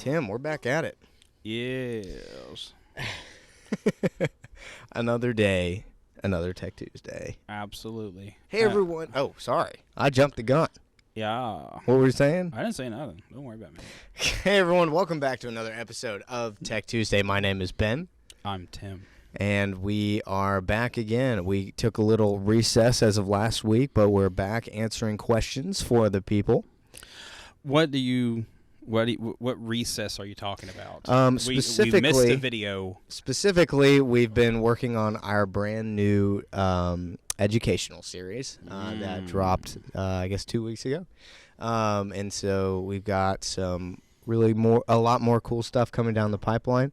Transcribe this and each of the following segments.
Tim, we're back at it. Yes. Another day, another Tech Tuesday. Absolutely. Hey, everyone. Oh, sorry. I jumped the gun. Yeah. What were you saying? I didn't say nothing. Don't worry about me. Hey, everyone. Welcome back to another episode of Tech Tuesday. My name is Ben. I'm Tim. And we are back again. We took a little recess as of last week, but we're back answering questions for the people. What recess are you talking about? Specifically, we missed a video. Specifically, we've been working on our brand new educational series that dropped, I guess, 2 weeks ago. And so we've got a lot more cool stuff coming down the pipeline.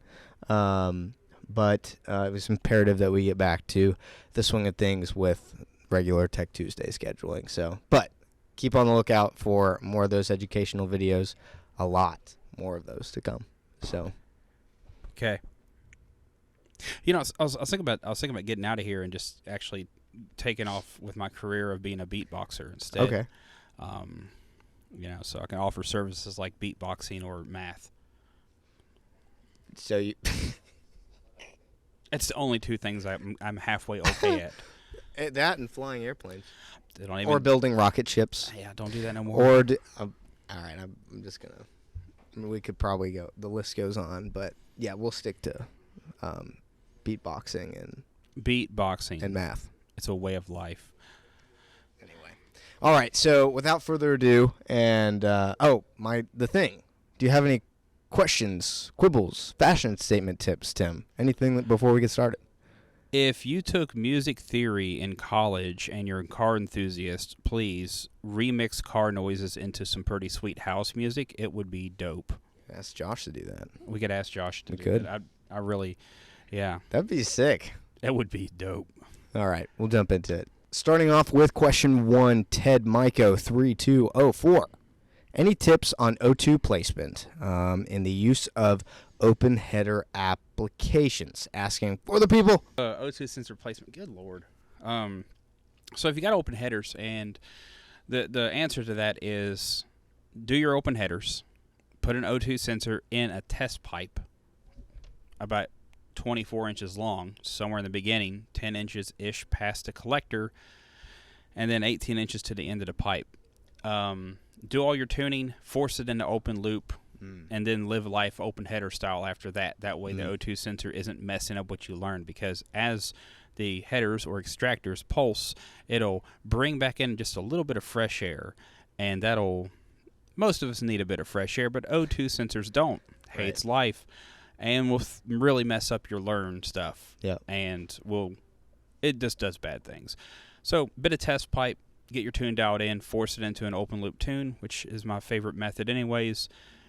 But it was imperative that we get back to the swing of things with regular Tech Tuesday scheduling. But keep on the lookout for more of those educational videos. A lot more of those to come. So, okay. You know, I was thinking about getting out of here and just actually taking off with my career of being a beatboxer instead. Okay. So I can offer services like beatboxing or math. So you. It's the only two things I'm halfway okay at. That and flying airplanes. Or building rocket ships. Yeah, don't do that no more. All right, I'm just going to. I mean, we could probably go. The list goes on, but yeah, we'll stick to beatboxing and math. It's a way of life. Anyway. All right, so without further ado, and the thing. Do you have any questions, quibbles, fashion statement tips, Tim? Anything before we get started? If you took music theory in college and you're a car enthusiast, please remix car noises into some pretty sweet house music. It would be dope. Ask Josh to do that. We could ask Josh to do could. that. I really, yeah. That'd be sick. That would be dope. All right, we'll jump into it. Starting off with question 1, Ted Myko 3204. Any tips on O2 placement in the use of open header applications? Asking for the people. O2 sensor placement. Good Lord. So if you got open headers, and the answer to that is do your open headers, put an O2 sensor in a test pipe about 24 inches long, somewhere in the beginning, 10 inches-ish past the collector, and then 18 inches to the end of the pipe. Do all your tuning, force it into open loop, and then live life open header style after that. That way the O2 sensor isn't messing up what you learned, because as the headers or extractors pulse, it'll bring back in just a little bit of fresh air, and most of us need a bit of fresh air, but O2 sensors don't. Hey, right. It's life, and will really mess up your learned stuff. Yeah. And it just does bad things. So, bit of test pipe. Get your tune dialed in, force it into an open loop tune, which is my favorite method anyways,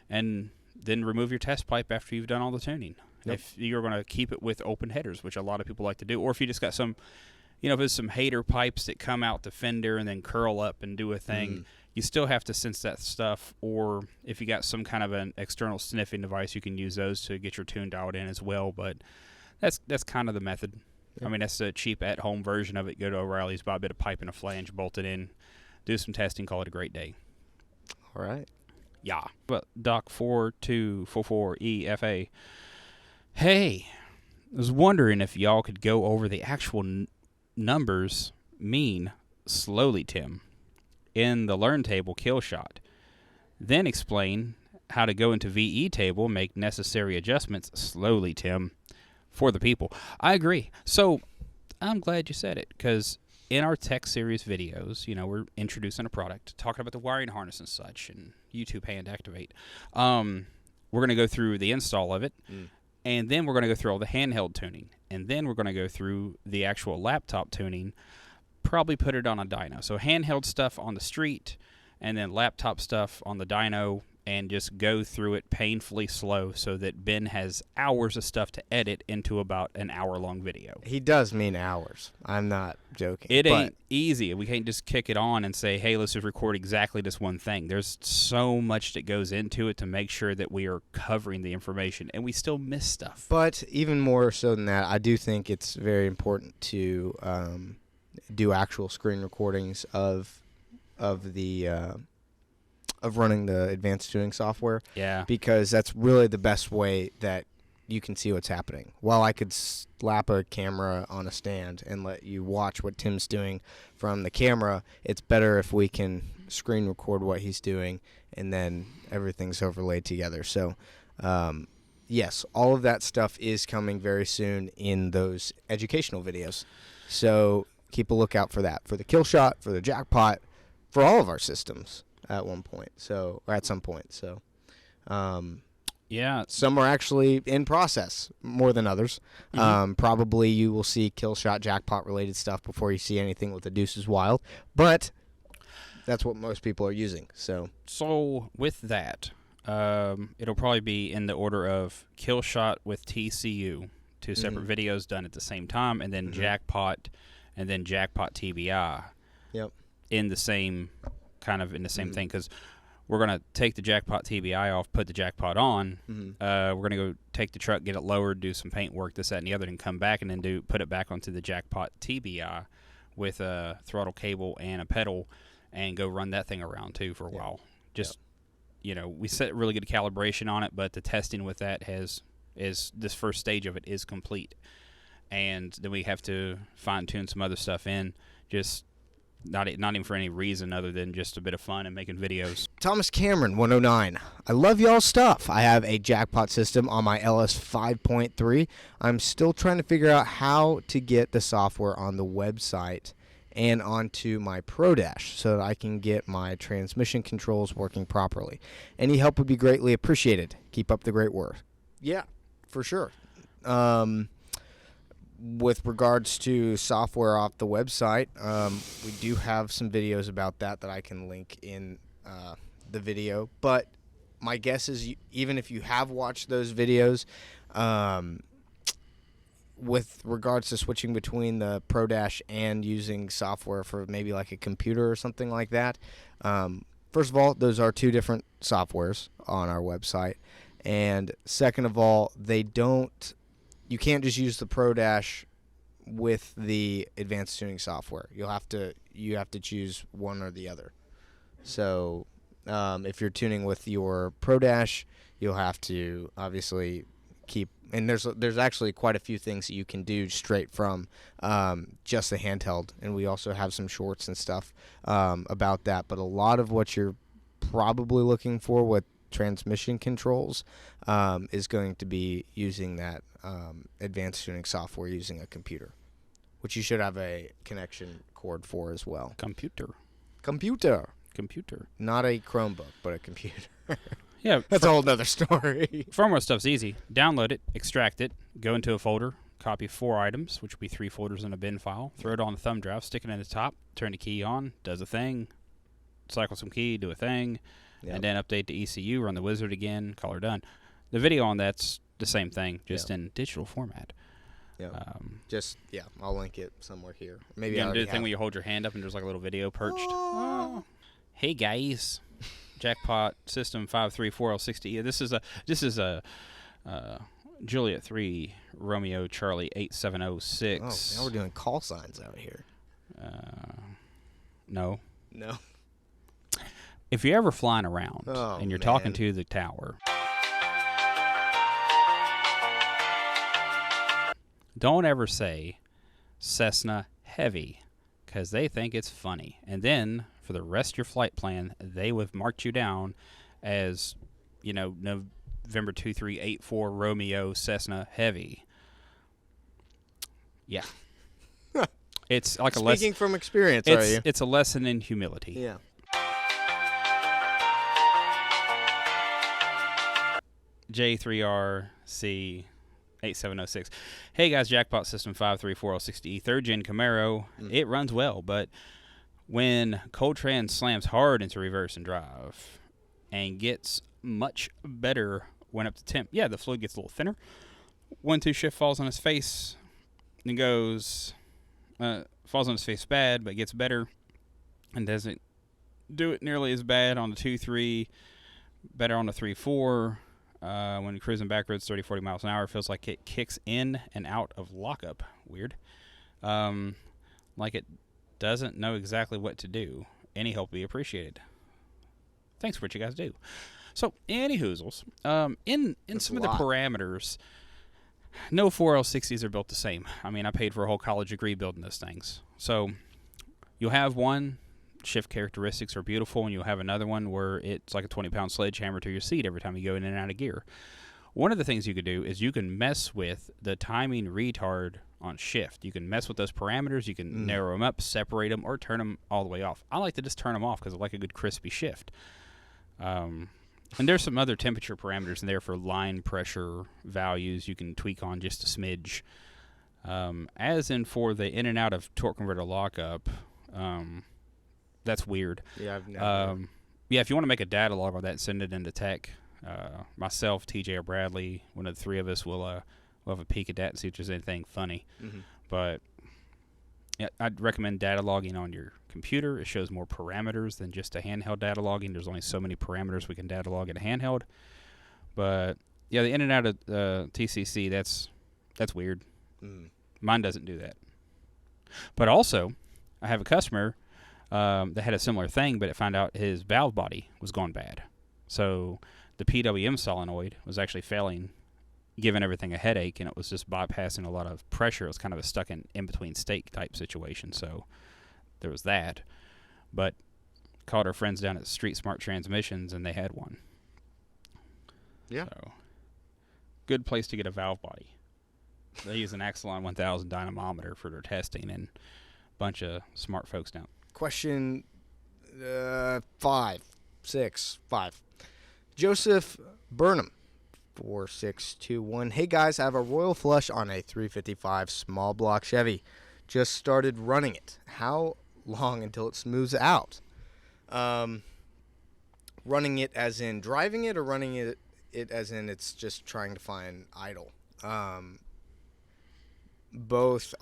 and then remove your test pipe after you've done all the tuning. Yep. If you're going to keep it with open headers, which a lot of people like to do, or if you just got some, if it's some hater pipes that come out the fender and then curl up and do a thing, you still have to sense that stuff, or if you got some kind of an external sniffing device, you can use those to get your tune dialed in as well, but that's kind of the method. I mean, that's a cheap at-home version of it. Go to O'Reilly's, buy a bit of pipe and a flange, bolt it in, do some testing, call it a great day. All right. Yeah. But Doc 4244EFA. Hey, I was wondering if y'all could go over the actual numbers mean slowly, Tim, in the Learn table Killshot. Then explain how to go into VE table and make necessary adjustments slowly, Tim. For the people. I agree. So I'm glad you said it, because in our tech series videos, we're introducing a product, talking about the wiring harness and such, and YouTube hand activate. We're going to go through the install of it, and then we're going to go through all the handheld tuning, and then we're going to go through the actual laptop tuning, probably put it on a dyno. So handheld stuff on the street, and then laptop stuff on the dyno, and just go through it painfully slow so that Ben has hours of stuff to edit into about an hour-long video. He does mean hours. I'm not joking. It ain't easy. We can't just kick it on and say, hey, let's just record exactly this one thing. There's so much that goes into it to make sure that we are covering the information, and we still miss stuff. But even more so than that, I do think it's very important to do actual screen recordings of the of running the advanced tuning software. Yeah. Because that's really the best way that you can see what's happening. While I could slap a camera on a stand and let you watch what Tim's doing from the camera, it's better if we can screen record what he's doing and then everything's overlaid together. So, yes, all of that stuff is coming very soon in those educational videos. So keep a lookout for that, for the Killshot, for the Jackpot, for all of our systems at one point. So, or at some point. So, yeah, some are actually in process more than others. Probably you will see Killshot Jackpot related stuff before you see anything with the Deuces Wild, but that's what most people are using. So with that, it'll probably be in the order of Killshot with TCU, two separate videos done at the same time, and then Jackpot, and then Jackpot TBI. Yep. In the same thing, because we're going to take the Jackpot TBI off, put the Jackpot on. We're going to go take the truck, get it lowered, do some paint work, this, that, and the other, and come back and then put it back onto the Jackpot TBI with a throttle cable and a pedal and go run that thing around, too, for a while. Just, we set really good calibration on it, but the testing with that is this first stage of it is complete. And then we have to fine-tune some other stuff in, just not even for any reason other than just a bit of fun and making videos. Thomas Cameron 109. I love y'all's stuff. I have a Jackpot system on my LS 5.3. I'm still trying to figure out how to get the software on the website and onto my Pro Dash so that I can get my transmission controls working properly. Any help would be greatly appreciated. Keep up the great work. Yeah, for sure. With regards to software off the website, we do have some videos about that I can link in the video. But my guess is even if you have watched those videos, with regards to switching between the Pro Dash and using software for maybe like a computer or something like that, first of all, those are two different softwares on our website. And second of all, you can't just use the Pro Dash with the advanced tuning software. You have to choose one or the other. So if you're tuning with your Pro Dash, you'll have to obviously keep. And there's actually quite a few things that you can do straight from just the handheld. And we also have some shorts and stuff about that. But a lot of what you're probably looking for with transmission controls is going to be using that advanced tuning software using a computer, which you should have a connection cord for as well. Computer. Not a Chromebook, but a computer. Yeah. That's a whole nother story. Firmware stuff's easy. Download it, extract it, go into a folder, copy 4 items, which will be 3 folders in a bin file, throw it on the thumb drive, stick it in the top, turn the key on, does a thing, cycle some key, do a thing, and then update the ECU, run the wizard again, call her done. The video on that's the same thing, just in digital format. Yeah. I'll link it somewhere here. Maybe you do the thing where you hold your hand up and there's like a little video perched. Oh. Hey guys, Jackpot System 534L60. This is a Juliet 3 Romeo Charlie 8706. Oh, now we're doing call signs out here. No. No. If you're ever flying around and you're talking to the tower, don't ever say Cessna Heavy because they think it's funny. And then for the rest of your flight plan, they would have marked you down as, November 2384 Romeo Cessna Heavy. Yeah. It's like a lesson. Speaking from experience, are you? It's a lesson in humility. Yeah. J3RC 8706. Hey guys, Jackpot System 534L60E, 3rd gen Camaro. It runs well, but when Coltrane slams hard into reverse and drive and gets much better when up to temp, the fluid gets a little thinner. 1-2 shift falls on his face and goes, falls on his face bad, but gets better and doesn't do it nearly as bad on the 2-3, better on the 3-4. When cruising back roads 30-40 miles an hour, it feels like it kicks in and out of lockup. Weird. Like it doesn't know exactly what to do. Any help would be appreciated. thanks for what you guys do. So, any hoozles, in That's some a of the lot. parameters, no 4L60s are built the same. I mean, I paid for a whole college degree building those things. So, you'll have one, shift characteristics are beautiful, and you'll have another one where it's like a 20-pound sledgehammer to your seat every time you go in and out of gear. One of the things you could do is you can mess with the timing retard on shift. You can mess with those parameters. You can narrow them up, separate them, or turn them all the way off. I like to just turn them off because I like a good crispy shift. And there's some other temperature parameters in there for line pressure values you can tweak on just a smidge. As in for the in and out of torque converter lockup, that's weird. Yeah, I've never. Yeah, if you want to make a data log on that and send it into tech, myself, TJ, or Bradley, one of the three of us will have a peek at that and see if there's anything funny. But yeah, I'd recommend data logging on your computer. It shows more parameters than just a handheld data logging. There's only so many parameters we can data log in a handheld. But yeah, the in and out of TCC, that's weird. Mine doesn't do that. But also, I have a customer that had a similar thing, but it found out his valve body was going bad. So the PWM solenoid was actually failing, giving everything a headache, and it was just bypassing a lot of pressure. It was kind of a stuck in between state type situation. So there was that. But called our friends down at Street Smart Transmissions, and they had one. Yeah. So good place to get a valve body. They use an Axelon 1000 dynamometer for their testing, and a bunch of smart folks down. Question 5. Joseph Burnham, 4621. Hey guys, I have a Royal Flush on a 355 small block Chevy. Just started running it. How long until it smooths out? Running it as in driving it, or running it as in it's just trying to find idle? Both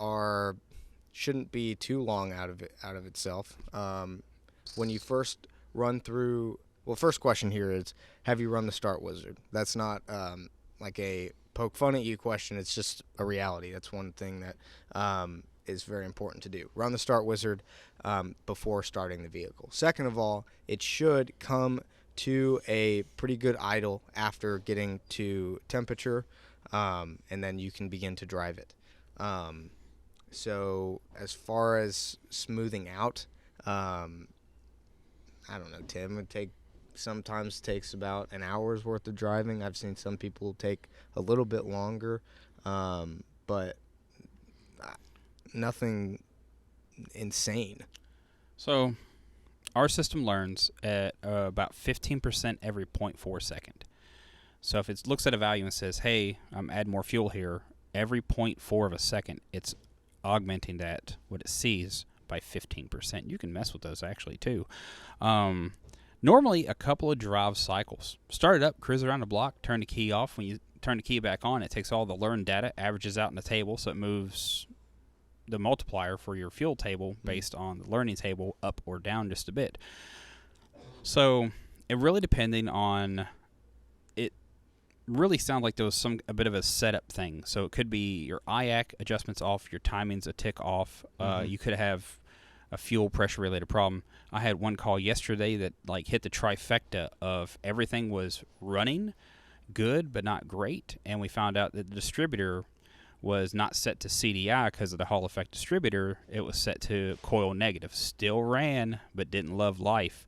shouldn't be too long out of itself. When you first run through, first question here is, have you run the Start Wizard? That's not like a poke fun at you question. It's just a reality. That's one thing that is very important to do. Run the Start Wizard before starting the vehicle. Second of all, it should come to a pretty good idle after getting to temperature, and then you can begin to drive it. So as far as smoothing out, I don't know, Tim, sometimes takes about an hour's worth of driving. I've seen some people take a little bit longer, but nothing insane. So our system learns at about 15% every 0.4 second. So if it looks at a value and says, hey, I'm adding more fuel here, every 0.4 of a second, it's augmenting that, what it sees, by 15%. You can mess with those, actually, too. Normally, a couple of drive cycles. Start it up, cruise around the block, turn the key off. When you turn the key back on, it takes all the learned data, averages out in the table, so it moves the multiplier for your fuel table based on the learning table up or down just a bit. So it really depending on, it really sounds like there was a bit of a setup thing. So it could be your IAC adjustments off, your timings a tick off. You could have a fuel pressure related problem. I had one call yesterday that like hit the trifecta of everything was running good but not great, and we found out that the distributor was not set to CDI because of the Hall effect distributor. It was set to coil negative. Still ran, but didn't love life.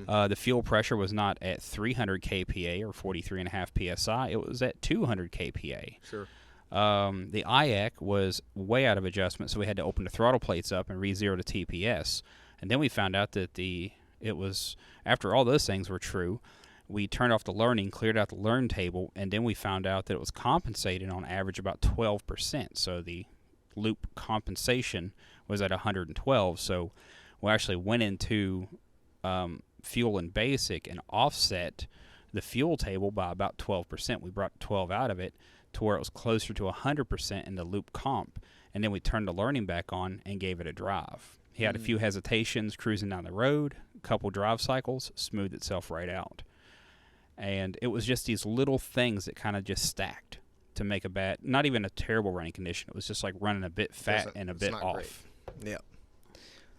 The fuel pressure was not at 300 kPa or 43.5 psi. It was at 200 kPa. Sure. The IAC was way out of adjustment, so we had to open the throttle plates up and re-zero to TPS. And then we found out that it was, after all those things were true, we turned off the learning, cleared out the learn table, and then we found out that it was compensated on average about 12%. So the loop compensation was at 112. So we actually went into fuel and basic and offset the fuel table by about 12%. We brought 12 out of it to where it was closer to 100% in the loop comp. And then we turned the learning back on and gave it a drive. He had a few hesitations cruising down the road, a couple drive cycles, smoothed itself right out. And it was just these little things that kind of just stacked to make not even a terrible running condition. It was just like running a bit fat and a bit off. Great.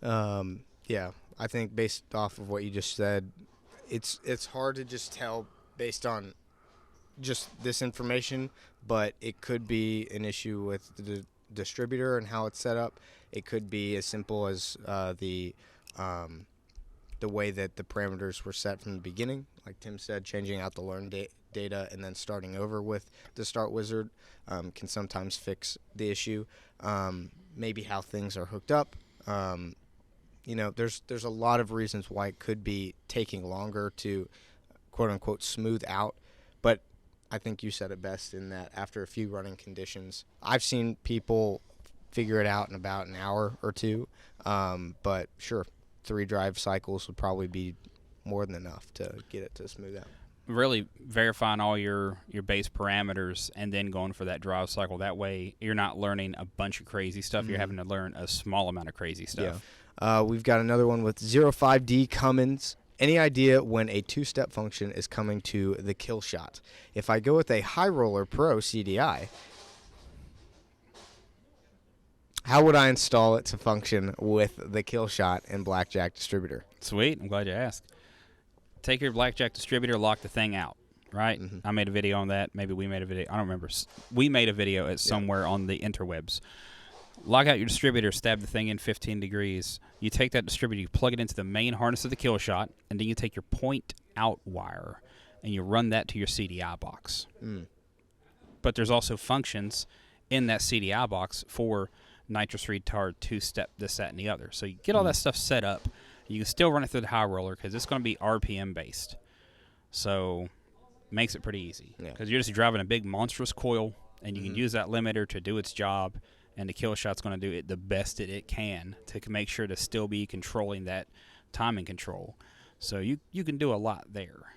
Yeah. Yeah, I think based off of what you just said, it's hard to just tell based on just this information, but it could be an issue with the distributor and how it's set up. It could be as simple as the way that the parameters were set from the beginning, like Tim said, changing out the learn data and then starting over with the start wizard can sometimes fix the issue. Maybe how things are hooked up. There's a lot of reasons why it could be taking longer to quote unquote smooth out, but I think you said it best in that after a few running conditions, I've seen people figure it out in about an hour or two, but sure, 3 drive cycles would probably be more than enough to get it to smooth out. Really verifying all your base parameters and then going for that drive cycle. That way you're not learning a bunch of crazy stuff. You're having to learn a small amount of crazy stuff. Yeah. We've got another one with 05D Cummins. Any idea when a 2-step function is coming to the Killshot? If I go with a High Roller Pro CDI, how would I install it to function with the Killshot and Blackjack distributor? Sweet. I'm glad you asked. Take your Blackjack distributor, lock the thing out, right? I made a video on that. Maybe we made a video. I don't remember. We made a video at somewhere on the interwebs. Lock out your distributor, stab the thing in 15 degrees. You take that distributor, you plug it into the main harness of the Killshot, and then you take your point-out wire, and you run that to your CDI box. But there's also functions in that CDI box for nitrous retard, 2-step, this, that, and the other. So you get all that stuff set up. You can still run it through the high roller because it's going to be RPM-based. So makes it pretty easy. Because you're just driving a big monstrous coil, and you can use that limiter to do its job. And the Killshot's going to do it the best that it can to make sure to still be controlling that timing control. So you can do a lot there.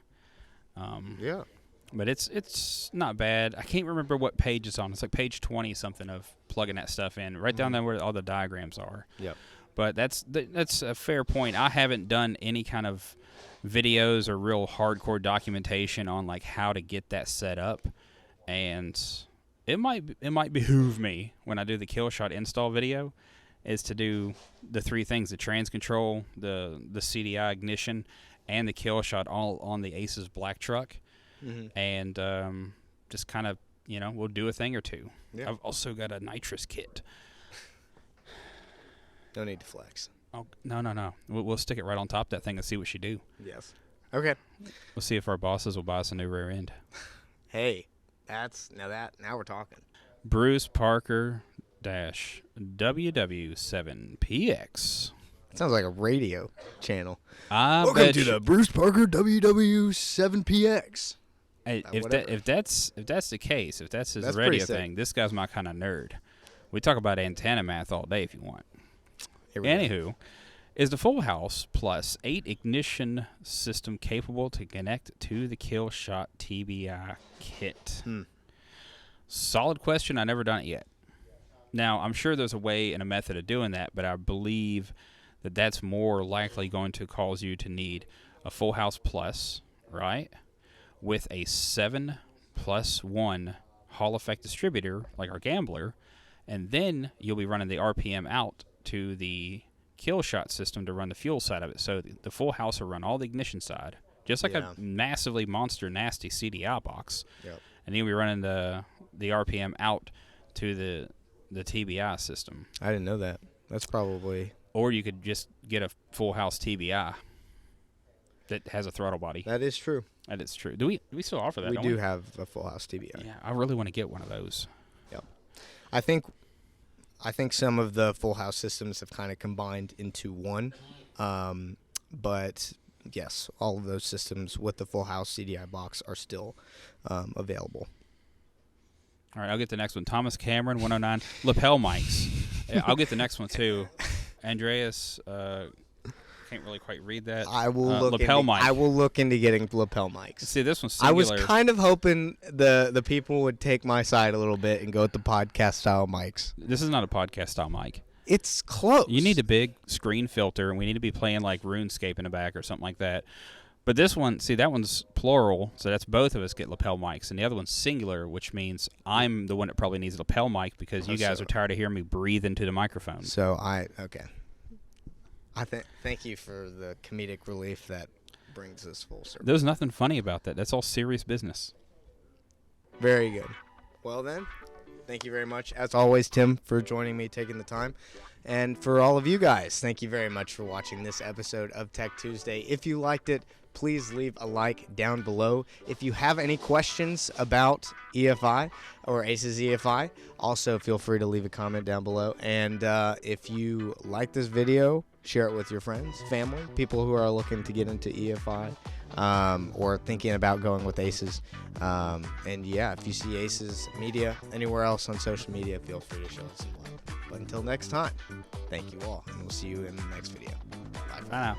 But it's not bad. I can't remember what page it's on. It's like page 20 something of plugging that stuff in. Right down there where all the diagrams are. Yep. But that's a fair point. I haven't done any kind of videos or real hardcore documentation on like how to get that set up. And it might behoove me when I do the Killshot install video is to do the 3 things: the trans control, the CDI ignition, and the Killshot all on the Aces black truck. And just kind of, we'll do a thing or two. I've also got a nitrous kit. No need to flex. Oh, no. We'll stick it right on top of that thing and see what she do. Yes. Okay. We'll see if our bosses will buy us a new rear end. Hey. Now we're talking. Bruce Parker WW7PX. Sounds like a radio channel. Welcome to the Bruce Parker WW7PX. Hey, if that's the case, if that's his radio thing, this guy's my kind of nerd. We talk about antenna math all day if you want. Anywho, is the Full House Plus 8 ignition system capable to connect to the Killshot TBI kit? Solid question. I've never done it yet. Now, I'm sure there's a way and a method of doing that, but I believe that that's more likely going to cause you to need a Full House Plus, right, with a 7+1 Hall effect distributor like our Gambler, and then you'll be running the RPM out to the Killshot system to run the fuel side of it. So the Full House will run all the ignition side, just like a massively monster nasty CDI box. And then you'll be running the RPM out to the TBI system. I didn't know that. That's probably... Or you could just get a Full House TBI that has a throttle body. That is true. That is true. Do we still offer that? We do have a Full House TBI. Yeah, I really want to get one of those. Yep. I think some of the Full House systems have kind of combined into one. But yes, all of those systems with the Full House CDI box are still available. All right, I'll get the next one. Thomas Cameron, 109, lapel mics. Yeah, I'll get the next one too. Andreas, can't really quite read that. I will look into getting lapel mics. See, this one's singular. I was kind of hoping the people would take my side a little bit and go with the podcast style mics. This is not a podcast style mic. It's close. You need a big screen filter, and we need to be playing like RuneScape in the back or something like that. But this one, see, that one's plural, so that's both of us get lapel mics, and the other one's singular, which means I'm the one that probably needs a lapel mic because you guys are tired of hearing me breathe into the microphone. So okay. Thank you for the comedic relief that brings us full circle. There's nothing funny about that. That's all serious business. Very good. Well then, thank you very much, as always, Tim, for joining me, taking the time. And for all of you guys, thank you very much for watching this episode of Tech Tuesday. If you liked it, please leave a like down below. If you have any questions about EFI or ACES EFI, also feel free to leave a comment down below. And if you like this video, share it with your friends, family, people who are looking to get into EFI or thinking about going with ACES. And yeah, if you see ACES media anywhere else on social media, feel free to show us some love. But until next time, thank you all, and we'll see you in the next video. Bye for now.